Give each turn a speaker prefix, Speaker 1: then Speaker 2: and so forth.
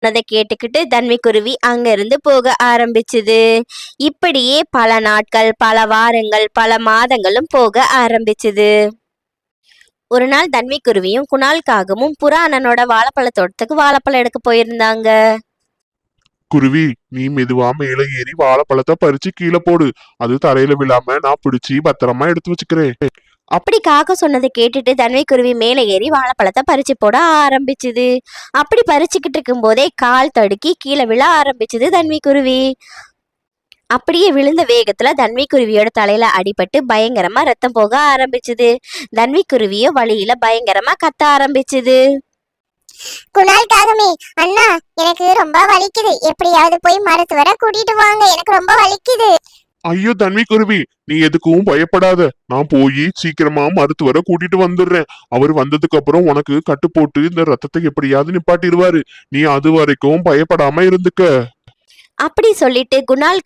Speaker 1: அதை கேட்டுக்கிட்டு தன்விக்குருவி அங்க இருந்து போக ஆரம்பிச்சுது. இப்படியே பல நாட்கள், பல வாரங்கள், பல மாதங்களும் போக ஆரம்பிச்சுது. ஒரு நாள் தன்விக்குருவியும் குணால் காகமும் புறா அண்ணனோட வாழைப்பழ தோட்டத்துக்கு வாழைப்பழம் எடுக்க போயிருந்தாங்க.
Speaker 2: குருவி, நீ மெதுவா மேல ஏறி வாழைப்பழத்தை பறிச்சு கீழே போடு. அது தரையில விழாம நான் பிடிச்சி பத்திரமா எடுத்து வச்சுக்கிறேன்.
Speaker 1: அப்படி காக்க சொன்னதை கேட்டுட்டு தன்விக்குருவி மேலே ஏறி வாழைப்பழத்தை பறிச்சு போட ஆரம்பிச்சுது. அப்படி பறிச்சுக்கிட்டு இருக்கும் போதே கால் தடுக்கி கீழே விழ ஆரம்பிச்சுது தன்விக்குருவி. அப்படியே விழுந்த வேகத்துல தன்விக்குருவியோட தலையில அடிபட்டு பயங்கரமா ரத்தம் போக ஆரம்பிச்சுது. தன்விக்குருவியோ வழியில பயங்கரமா கத்த ஆரம்பிச்சுது.
Speaker 3: குணால் காகமே, அண்ணா எனக்கு ரொம்ப வலிக்குது, எப்படியாவது போய் மருத்துவரை கூட்டிட்டு வாங்க, எனக்கு ரொம்ப வலிக்குது.
Speaker 2: ஐயோ தன்விக்குருவி, நீ எதுக்கும் பயப்படாத. நான் போய் சீக்கிரமா மருத்துவரை கூட்டிட்டு வந்துடுறேன். அவர் வந்ததுக்கு அப்புறம் உனக்கு கட்டு போட்டு இந்த ரத்தத்தை எப்படியாவது நிப்பாட்டிடுவாரு. நீ அது வரைக்கும் பயப்படாம இருந்துக்க.
Speaker 1: அப்படி சொல்லிட்டு குணால்